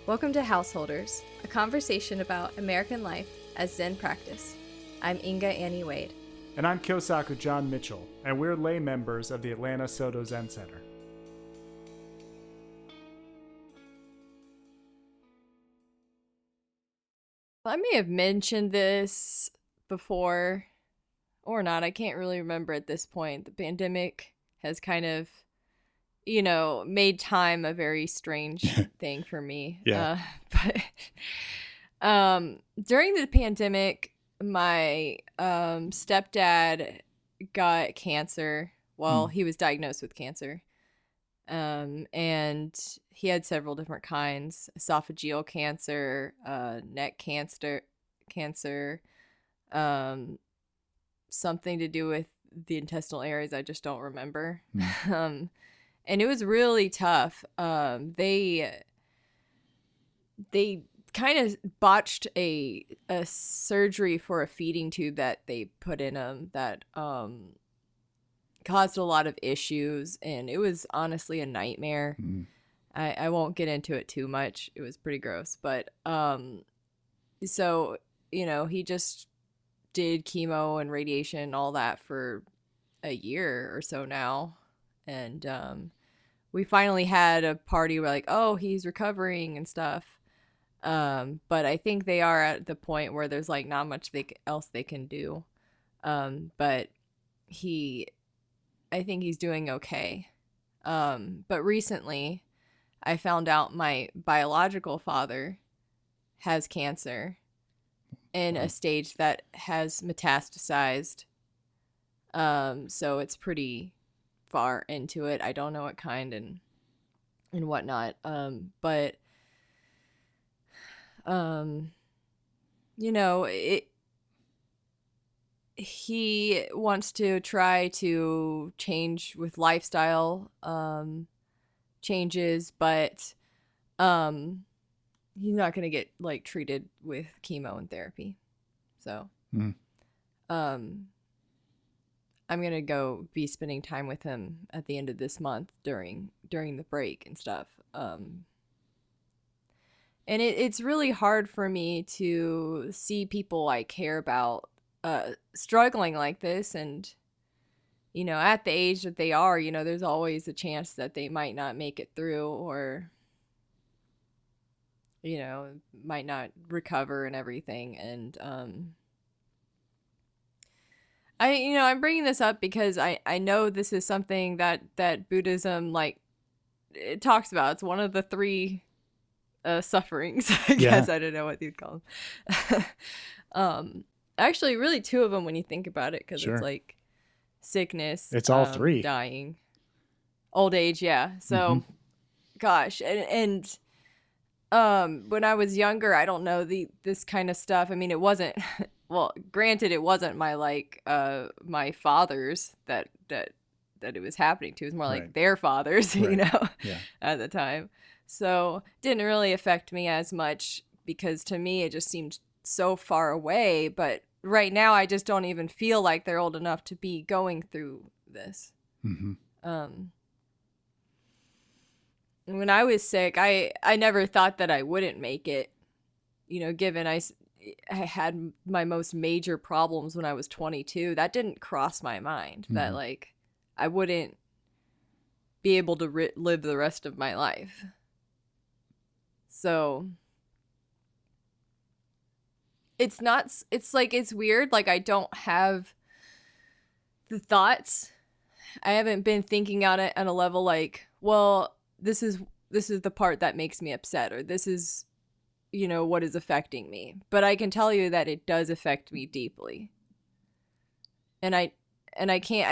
Welcome to Householders, a conversation about American life as Zen practice. I'm Inga Annie Wade. And I'm Kyosaku John Mitchell, and we're lay members of the Atlanta Soto Zen Center. I may have mentioned this before or not. I can't really remember at this point. The pandemic has kind of, made time a very strange thing for me. Yeah. But during the pandemic, my stepdad got cancer. Well, he was diagnosed with cancer. And he had several different kinds: esophageal cancer, neck cancer, something to do with the intestinal areas. I just don't remember. And it was really tough. They kind of botched a surgery for a feeding tube that they put in him that caused a lot of issues, and it was honestly a nightmare. I won't get into it too much. It was pretty gross, but so he just did chemo and radiation and all that for a year or so now, and we finally had a party where like, oh, he's recovering and stuff, but I think they are at the point where there's like not much else they can do, but I think he's doing okay. But recently I found out my biological father has cancer in a stage that has metastasized. So it's pretty far into it. I don't know what kind and whatnot. But he wants to try to change with lifestyle changes, but he's not going to get like treated with chemo and therapy. So I'm going to go be spending time with him at the end of this month during the break and stuff. And it's really hard for me to see people I care about struggling like this, and at the age that they are, there's always a chance that they might not make it through, or might not recover and everything. And I'm bringing this up because I know this is something that Buddhism like it talks about. It's one of the three sufferings, I guess. I don't know what you'd call them. Actually, really two of them when you think about it, because it's like sickness. It's all three. Dying. Old age, yeah. So, gosh. And when I was younger, I don't know this kind of stuff. I mean, it wasn't, well, granted, it wasn't my, like, my fathers that it was happening to. It was more like their fathers, at the time. So, didn't really affect me as much, because to me, it just seemed so far away. But right now I just don't even feel like they're old enough to be going through this. When I was sick, I never thought that I wouldn't make it, given I had my most major problems when I was 22. That didn't cross my mind that like I wouldn't be able to live the rest of my life. So it's weird. Like, I don't have the thoughts. I haven't been thinking on it on a level like, well, this is the part that makes me upset, or this is, what is affecting me. But I can tell you that it does affect me deeply. And I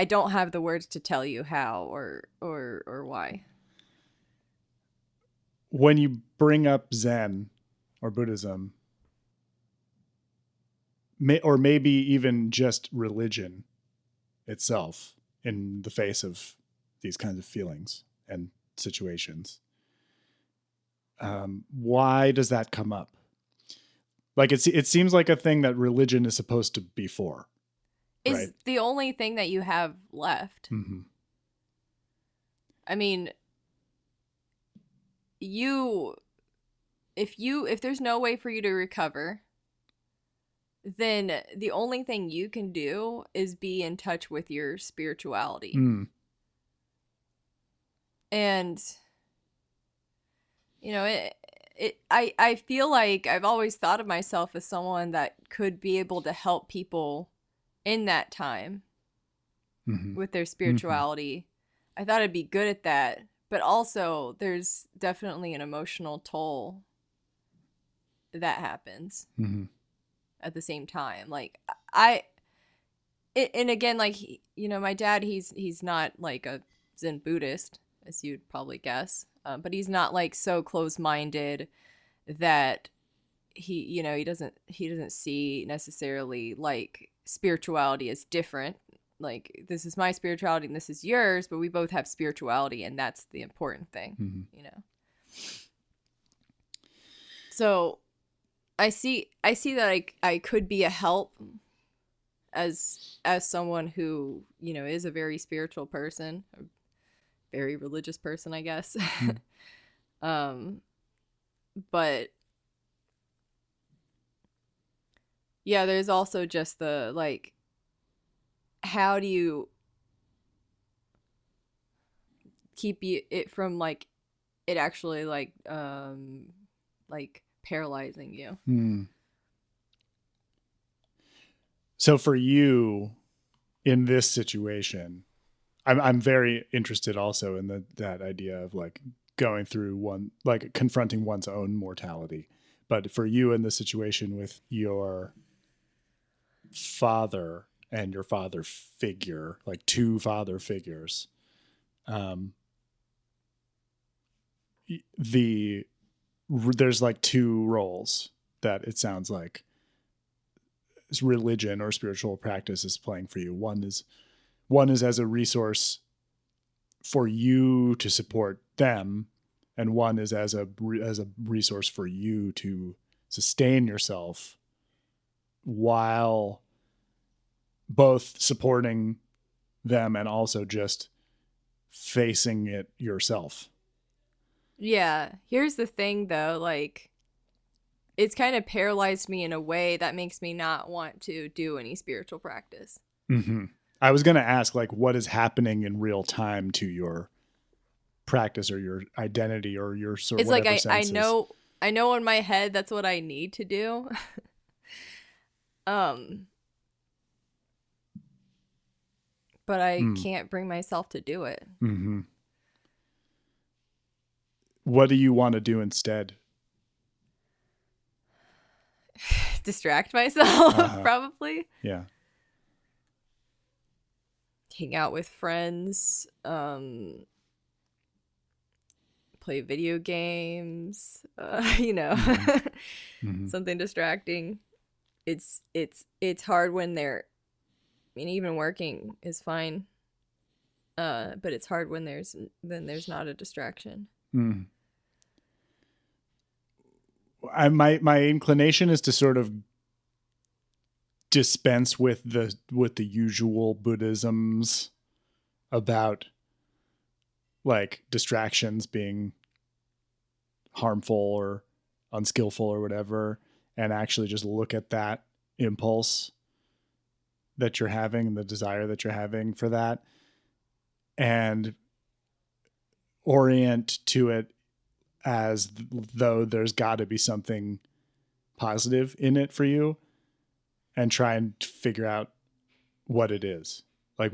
don't have the words to tell you how or why. When you bring up Zen or Buddhism, or maybe even just religion itself in the face of these kinds of feelings and situations, why does that come up? Like, it seems like a thing that religion is supposed to be for. It's the only thing that you have left. I mean, you if there's no way for you to recover, then the only thing you can do is be in touch with your spirituality. Mm. And you know, I feel like I've always thought of myself as someone that could be able to help people in that time Mm-hmm. with their spirituality. I thought I'd be good at that, but also there's definitely an emotional toll that happens Mm-hmm. at the same time. Like and again, like you know, my dad, he's not like a Zen Buddhist, as you'd probably guess, but he's not like so close-minded that he doesn't see necessarily like spirituality as different. Like, this is my spirituality and this is yours, but we both have spirituality, and that's the important thing. Mm-hmm. You know. So I see that I could be a help as someone who, you know, is a very spiritual person, a very religious person, I guess. Mm-hmm. But yeah, there's also just the like, how do you keep it from like it actually like paralyzing you? Mm. So for you in this situation, I'm very interested also in that idea of like going through like confronting one's own mortality. But for you in the situation with your father and your father figure, like two father figures, there's like two roles that it sounds like religion or spiritual practice is playing for you. One is as a resource for you to support them, and one is as a resource for you to sustain yourself while both supporting them and also just facing it yourself. Yeah. Here's the thing though, like, it's kind of paralyzed me in a way that makes me not want to do any spiritual practice. Mm-hmm. I was going to ask, like, what is happening in real time to your practice or your identity or your sort of It's like I know in my head that's what I need to do. But I can't bring myself to do it. Mm-hmm. What do you want to do instead? Distract myself, probably. Yeah. Hang out with friends, play video games, you know, Mm-hmm. something distracting. It's hard when they're, I mean, even working is fine. But it's hard when there's not a distraction. Mm. My inclination is to sort of dispense with the usual Buddhisms about like distractions being harmful or unskillful or whatever, and actually just look at that impulse that you're having, the desire that you're having for that, and orient to it as though there's got to be something positive in it for you, and try and figure out what it is. Like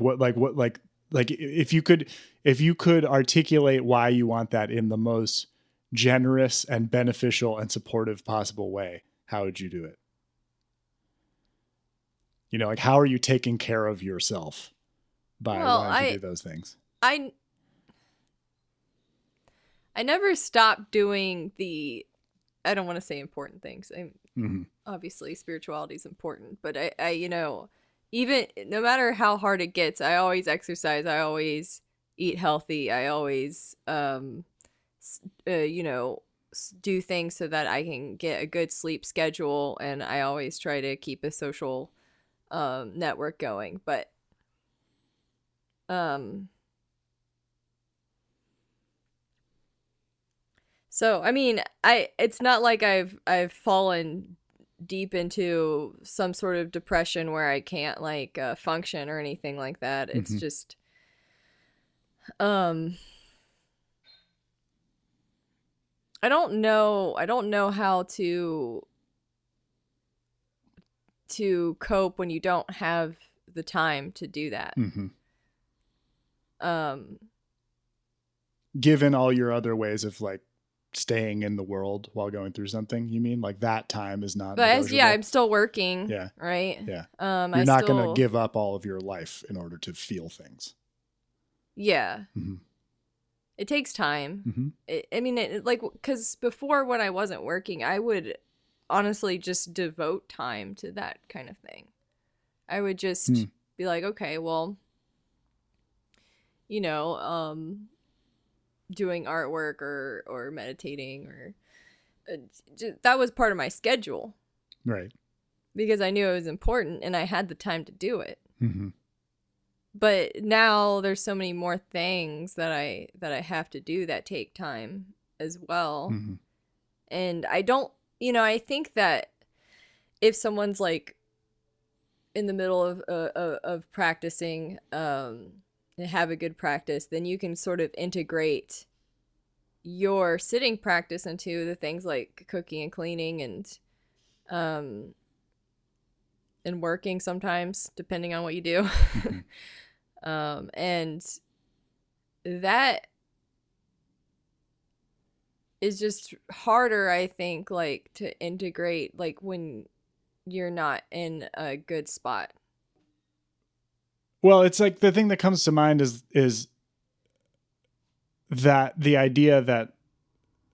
if you could articulate why you want that in the most generous and beneficial and supportive possible way, how would you do it? You know, like, how are you taking care of yourself by wanting to do those things? I never stopped doing the, I don't want to say important things. Obviously spirituality is important, but I, you know, even no matter how hard it gets, I always exercise. I always eat healthy. I always, you know, do things so that I can get a good sleep schedule. And I always try to keep a social, network going. But, So, I mean, it's not like I've fallen deep into some sort of depression where I can't like function or anything like that. It's just um I don't know how to cope when you don't have the time to do that. Um Given all your other ways of like staying in the world while going through something, you mean like that time is not but negotiable? yeah, I'm still working. Yeah. Right. Yeah. I You're not going still, to give up all of your life in order to feel things. Yeah. Mm-hmm. It takes time. Mm-hmm. I mean, like, because before when I wasn't working, I would honestly just devote time to that kind of thing. I would just be like, okay, well, you know, doing artwork or meditating or that was part of my schedule. Right. Because I knew it was important and I had the time to do it. Mm-hmm. But now there's so many more things that I have to do that take time as well. Mm-hmm. And I don't, I think that if someone's like in the middle of practicing and have a good practice, then you can sort of integrate your sitting practice into the things like cooking and cleaning and working sometimes, depending on what you do. And that is just harder, I think, like to integrate, like when you're not in a good spot. Well, it's like the thing that comes to mind is that the idea that,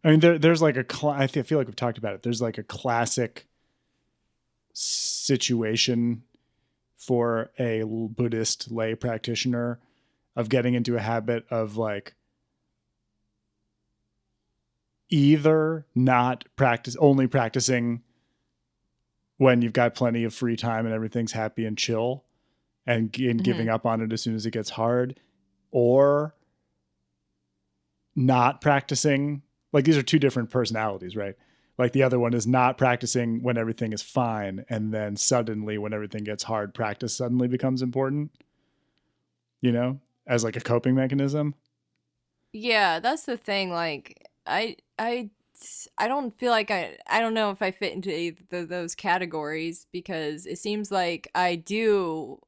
I mean, there's like I feel like we've talked about it. There's like a classic situation for a Buddhist lay practitioner of getting into a habit of like either not only practicing when you've got plenty of free time and everything's happy and chill and giving up on it as soon as it gets hard, or not practicing. Like these are two different personalities, right? Like the other one is not practicing when everything is fine. And then suddenly when everything gets hard, practice suddenly becomes important, as like a coping mechanism. Yeah, that's the thing. Like I don't feel like I don't know if I fit into either those categories, because it seems like I do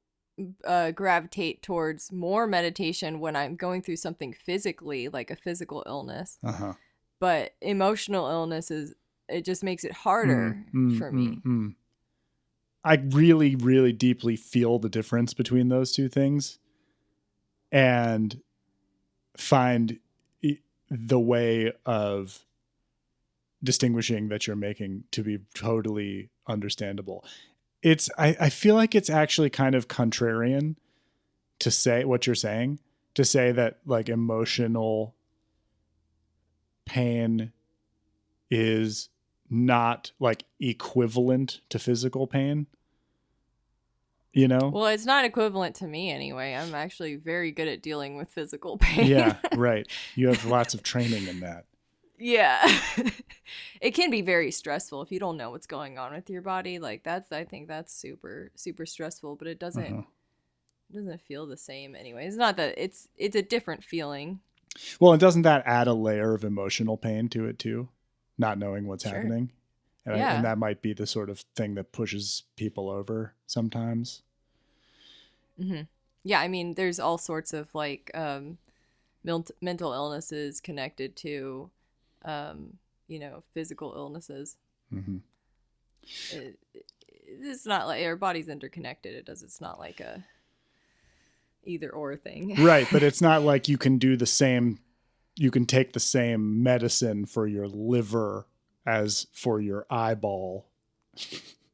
gravitate towards more meditation when I'm going through something physically, like a physical illness. But emotional illness it just makes it harder for me. I really, really deeply feel the difference between those two things and find the way of distinguishing that you're making to be totally understandable. I feel like it's actually kind of contrarian to say what you're saying, to say that like emotional pain is not like equivalent to physical pain. Well, it's not equivalent to me anyway. I'm actually very good at dealing with physical pain. Yeah, right. You have lots of training in that. Yeah. It can be very stressful if you don't know what's going on with your body. Like I think that's super, super stressful, but it doesn't feel the same anyway. It's not that it's a different feeling. Well, and doesn't that add a layer of emotional pain to it too? Not knowing what's happening. And, and that might be the sort of thing that pushes people over sometimes. Yeah. I mean, there's all sorts of like, mental illnesses connected to, physical illnesses. It's not like our body's interconnected. It's not like a either or thing. Right. But it's not like you can take the same medicine for your liver as for your eyeball.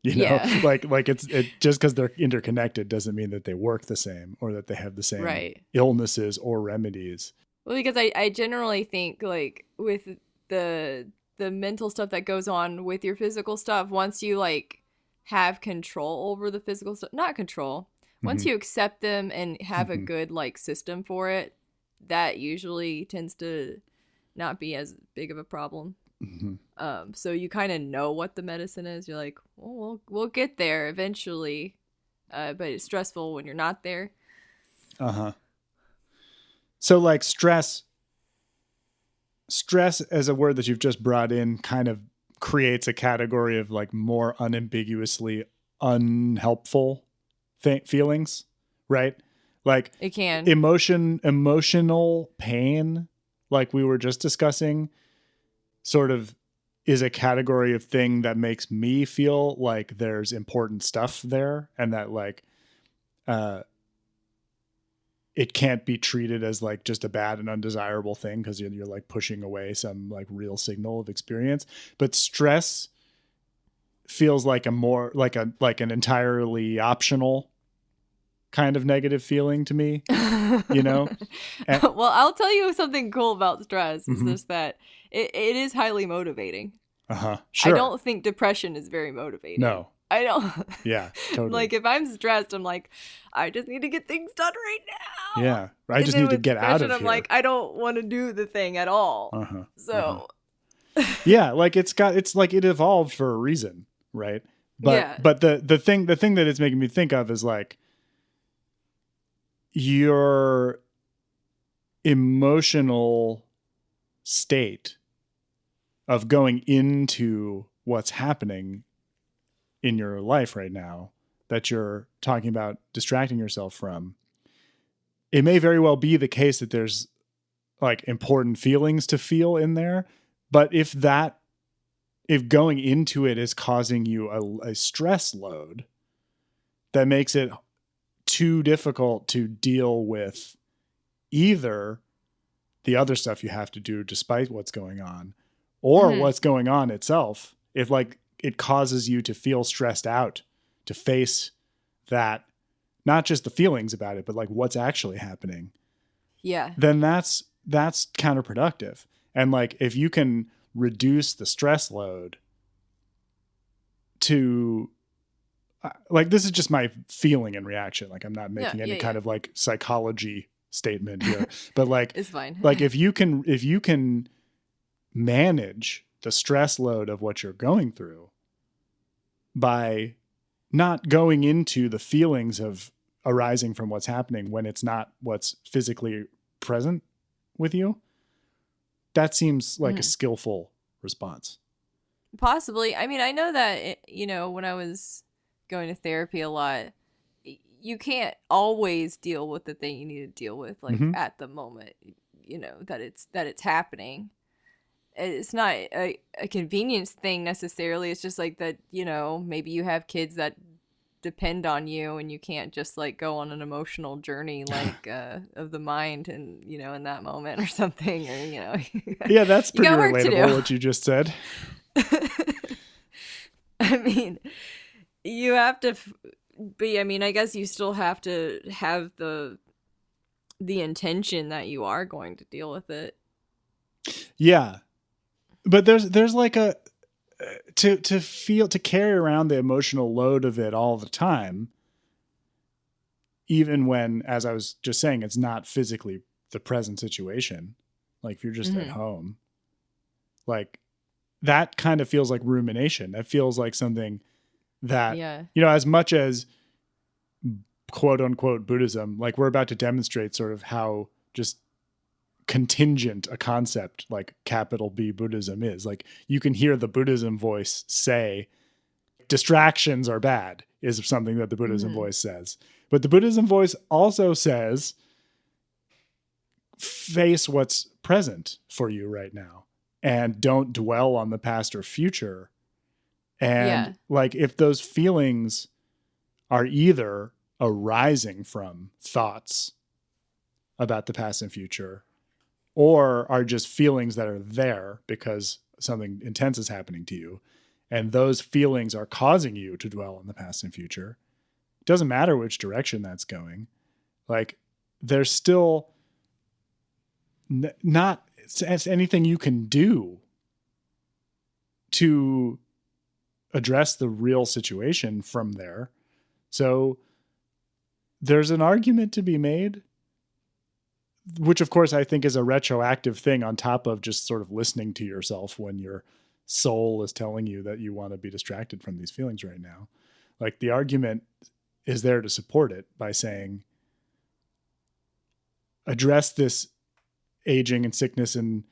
Like it's just because they're interconnected doesn't mean that they work the same or that they have the same illnesses or remedies. Well, because I generally think like with the mental stuff that goes on with your physical stuff, once you like have control over the physical stuff, not control, once you accept them and have a good like system for it, that usually tends to not be as big of a problem. Mhm. So you kind of know what the medicine is. You're like, well, we'll get there eventually, but it's stressful when you're not there. Uh-huh. So like stress as a word that you've just brought in kind of creates a category of like more unambiguously unhelpful feelings, right? Like It can. emotional pain, like we were just discussing, sort of is a category of thing that makes me feel like there's important stuff there, and that like it can't be treated as like just a bad and undesirable thing because you're like pushing away some like real signal of experience. But stress feels like a more like an entirely optional kind of negative feeling to me, you know? And, Well, I'll tell you something cool about stress is Mhm. just that it is highly motivating. Sure. I don't think depression is very motivating. No. I don't. Yeah, totally. Like if I'm stressed, I'm like, I just need to get things done right now. Yeah. I And just then need to with get out of depression, I'm here. like, I don't want to do the thing at all. Uh-huh. So Yeah, like it's like it evolved for a reason, right? But yeah. but the thing that it's making me think of is like your emotional state of going into what's happening in your life right now that you're talking about distracting yourself from. It may very well be the case that there's like important feelings to feel in there, but if going into it is causing you a stress load that makes it too difficult to deal with either the other stuff you have to do despite what's going on or what's going on itself, if like it causes you to feel stressed out to face that, not just the feelings about it, but like what's actually happening. Yeah. Then that's counterproductive. And like if you can reduce the stress load to like, this is just my feeling and reaction. Like I'm not making any kind of like psychology statement here, but like it's fine. Like if you can manage the stress load of what you're going through by not going into the feelings of arising from what's happening when it's not what's physically present with you, that seems like a skillful response. Possibly. I mean, I know that, when I was going to therapy a lot, you can't always deal with the thing you need to deal with, like at the moment, that it's happening. It's not a convenience thing necessarily. It's just like that, maybe you have kids that depend on you and you can't just like go on an emotional journey like of the mind and in that moment or something, or yeah, that's pretty relatable what you just said. I mean, you have to be, I mean, I guess you still have to have the intention that you are going to deal with it. Yeah. But there's like a to carry around the emotional load of it all the time, even when, as I was just saying, it's not physically the present situation. Like if you're just at home, like that kind of feels like rumination. That feels like something that, as much as quote unquote Buddhism, like we're about to demonstrate sort of how just contingent a concept like capital B Buddhism is. Like you can hear the Buddhism voice say distractions are bad is something that the Buddhism voice says. But the Buddhism voice also says face what's present for you right now and don't dwell on the past or future. And like if those feelings are either arising from thoughts about the past and future, or are just feelings that are there because something intense is happening to you, and those feelings are causing you to dwell on the past and future, it doesn't matter which direction that's going. Like there's still not anything you can do to address the real situation from there. So there's an argument to be made which of course I think is a retroactive thing on top of just sort of listening to yourself when your soul is telling you that you want to be distracted from these feelings right now. Like the argument is there to support it by saying, address this aging and sickness and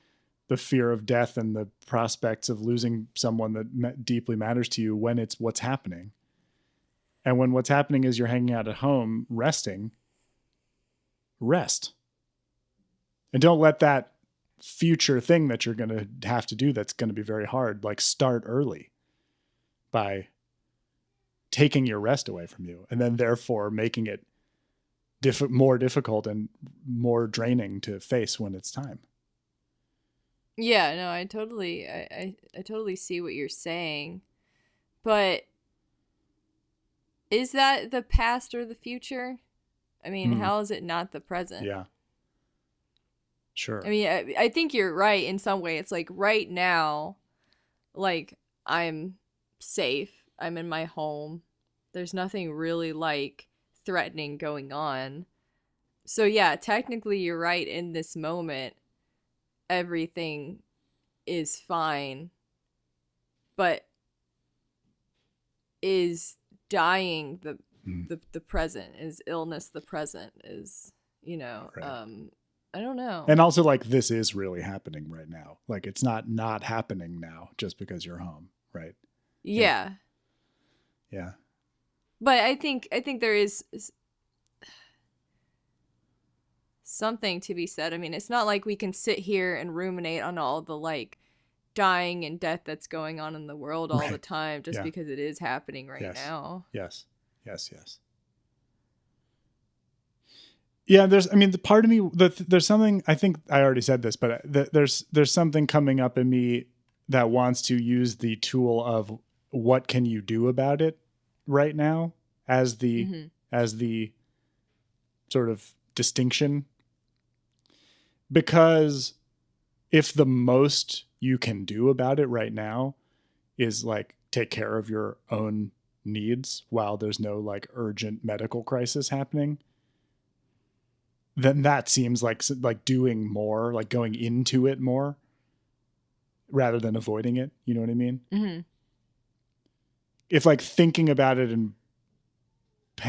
the fear of death and the prospects of losing someone that deeply matters to you when it's what's happening. And when what's happening is you're hanging out at home, resting, rest. And don't let that future thing that you're going to have to do that's going to be very hard, like start early by taking your rest away from you and then therefore making it more difficult and more draining to face when it's time. Yeah, no, I totally see what you're saying. But is that the past or the future? I mean, how is it not the present? Yeah. Sure. I mean, I think you're right in some way. It's like right now, like I'm safe. I'm in my home. There's nothing really like threatening going on. So yeah, technically you're right. In this moment, everything is fine. But is dying the present? Is illness the present? Is, you know, right. I don't know. And also, like, this is really happening right now. Like, it's not happening now just because you're home, right? Yeah. Yeah. But I think there is something to be said. I mean, it's not like we can sit here and ruminate on all the, like, dying and death that's going on in the world all the time just because it is happening right now. Yes. Yeah, the part of me there's something, I think I already said this, but there's something coming up in me that wants to use the tool of what can you do about it right now as the sort of distinction. Because if the most you can do about it right now is like take care of your own needs while there's no like urgent medical crisis happening, then that seems like doing more, like going into it more rather than avoiding it. You know what I mean? Mm-hmm. If like thinking about it and,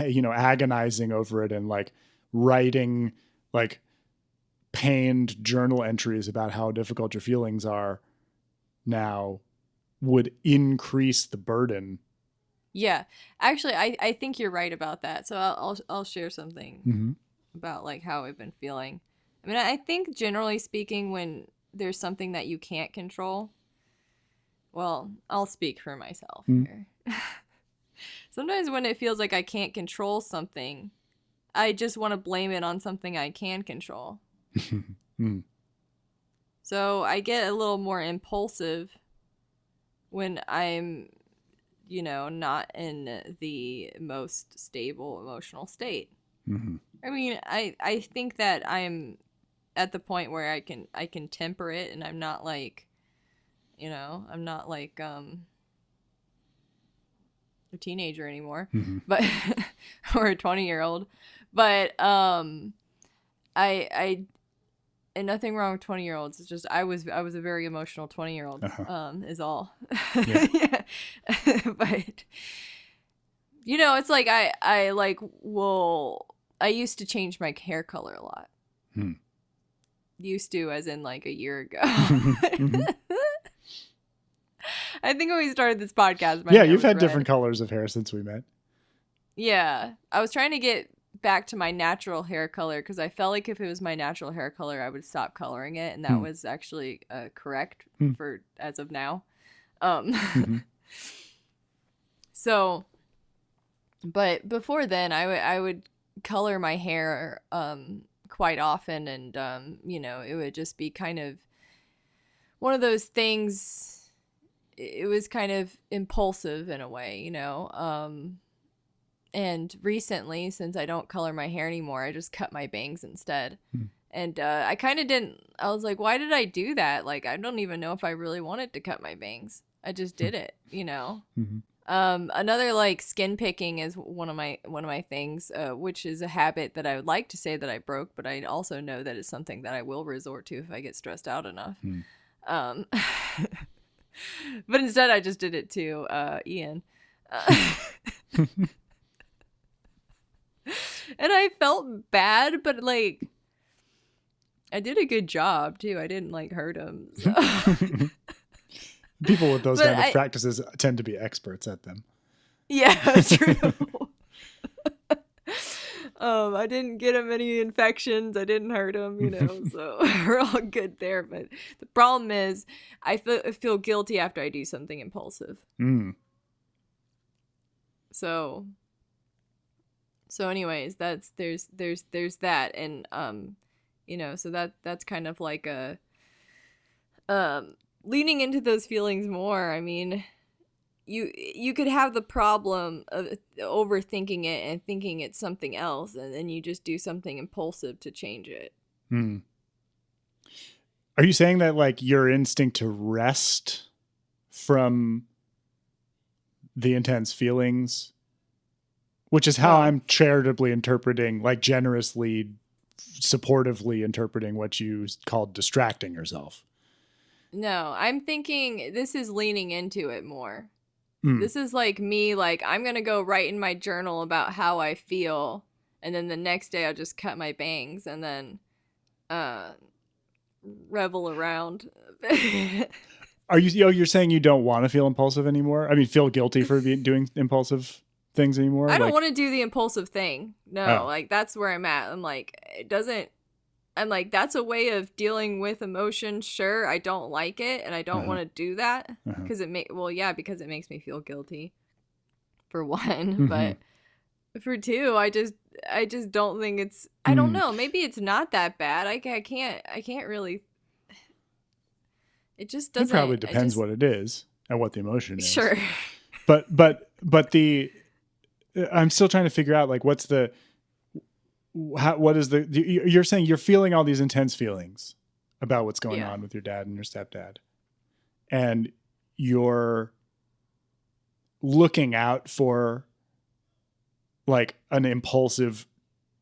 you know, agonizing over it and like writing like pained journal entries about how difficult your feelings are now would increase the burden. Yeah, actually, I think you're right about that. So I'll share something about like how I've been feeling. I mean, I think generally speaking, when there's something that you can't control, well, I'll speak for myself here. Sometimes when it feels like I can't control something, I just want to blame it on something I can control. So I get a little more impulsive when I'm, you know, not in the most stable emotional state. I mean, I think that I'm at the point where I can temper it, and I'm not like, you know, I'm not like a teenager anymore, but or a 20-year-old. But I and nothing wrong with 20-year-olds. It's just I was a very emotional 20-year-old. Is all. Yeah. But you know, it's like I like I used to change my hair color a lot. Used to, as in like a year ago. I think when we started this podcast, you've had different colors of hair since we met. Yeah, I was trying to get back to my natural hair color because I felt like if it was my natural hair color, I would stop coloring it, and that was actually correct for as of now. So, but before then, I would color my hair quite often, and you know, it would just be kind of one of those things. It was kind of impulsive in a way, you know. And recently, since I don't color my hair anymore, I just cut my bangs instead. And I kind of didn't. I was like, why did I do that? Like, I don't even know if I really wanted to cut my bangs. I just did it, you know. Another like skin picking is one of my things, which is a habit that I would like to say that I broke, but I also know that it's something that I will resort to if I get stressed out enough. Um, but instead, I just did it to Ian, and I felt bad, but like I did a good job too. I didn't like hurt him. So. People with those But kind of practices tend to be experts at them. Yeah, true. I didn't get him any infections. I didn't hurt him, so we're all good there. But the problem is, I feel guilty after I do something impulsive. Mm. So anyways, there's that, and so that's kind of like a leaning into those feelings more. I mean, you could have the problem of overthinking it and thinking it's something else, and then you just do something impulsive to change it. Mm. Are you saying that like your instinct to rest from the intense feelings, which is how I'm charitably interpreting, like generously, supportively interpreting what you called distracting yourself? No, I'm thinking this is leaning into it more. Mm. This is like me, like I'm going to go write in my journal about how I feel. And then the next day I'll just cut my bangs and then revel around. You're saying you don't want to feel impulsive anymore? I mean, feel guilty for doing impulsive things anymore? I don't want to do the impulsive thing. No, like that's where I'm at. I'm like, I'm like, that's a way of dealing with emotion. Sure, I don't like it, and I don't want to do that because because it makes me feel guilty. For one, but for two, I just don't think it's. I don't know. Maybe it's not that bad. I can't really. It just doesn't. It probably depends what it is and what the emotion is. Sure. But I'm still trying to figure out like what is you're saying you're feeling all these intense feelings about what's going on with your dad and your stepdad, and you're looking out for like an impulsive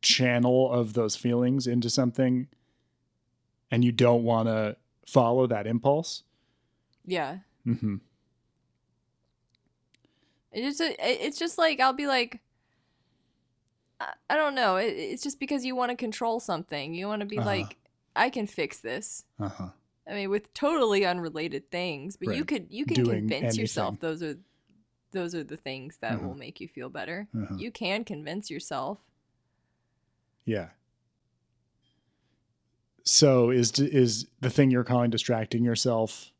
channel of those feelings into something, and you don't want to follow that impulse. Yeah. Mm-hmm. It's just like I'll be like, I don't know. It's just because you want to control something. You want to be like, I can fix this. I mean, with totally unrelated things, but you can convince yourself those are the things that will make you feel better. You can convince yourself. Yeah. So is the thing you're calling distracting yourself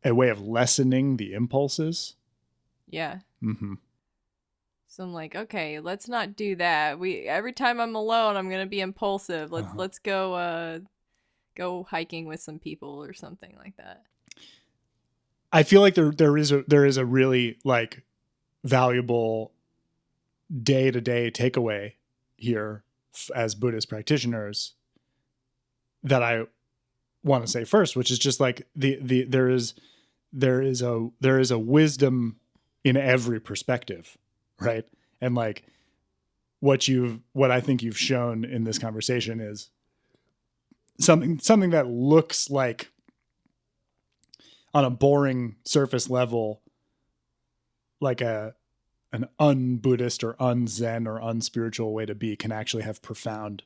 a way of lessening the impulses? Yeah. Mm-hmm. So I'm like, okay, let's not do that. Every time I'm alone, I'm gonna be impulsive. Let's go hiking with some people or something like that. I feel like there is a really like valuable day-to-day takeaway here as Buddhist practitioners that I want to say first, which is just like there is a wisdom in every perspective, right? And like what I think you've shown in this conversation is something that looks like on a boring surface level like an un-Buddhist or un-Zen or unspiritual way to be can actually have profound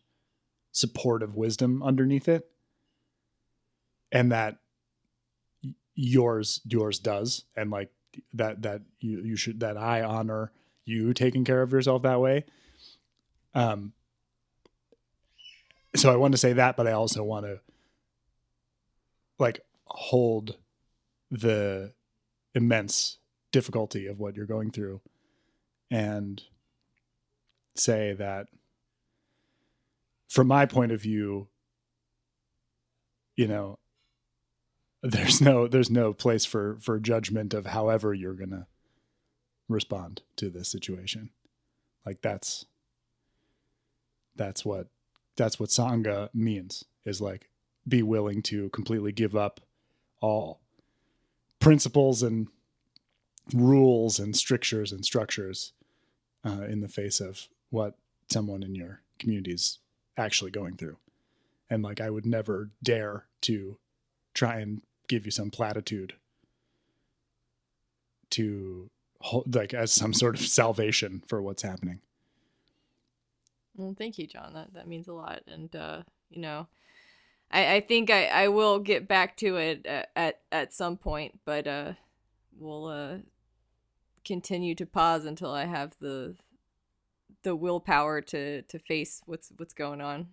supportive wisdom underneath it. And that yours does. And like that you should, that I honor you taking care of yourself that way. So I want to say that, but I also want to like hold the immense difficulty of what you're going through and say that from my point of view, there's no place for judgment of however you're going to respond to this situation. Like that's what Sangha means, is like be willing to completely give up all principles and rules and strictures and structures in the face of what someone in your community is actually going through. And like, I would never dare to try and give you some platitude to like as some sort of salvation for what's happening. Well, thank you, John. That means a lot. And, you know, I think I will get back to it at some point, but we'll continue to pause until I have the willpower to face what's going on.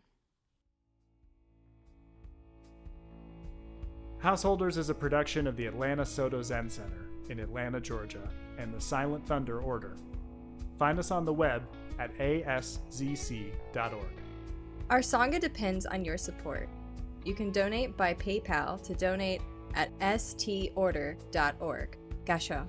Householders is a production of the Atlanta Soto Zen Center in Atlanta, Georgia, and the Silent Thunder Order. Find us on the web at ASZC.org. Our Sangha depends on your support. You can donate by PayPal to donate at storder.org. Gasho.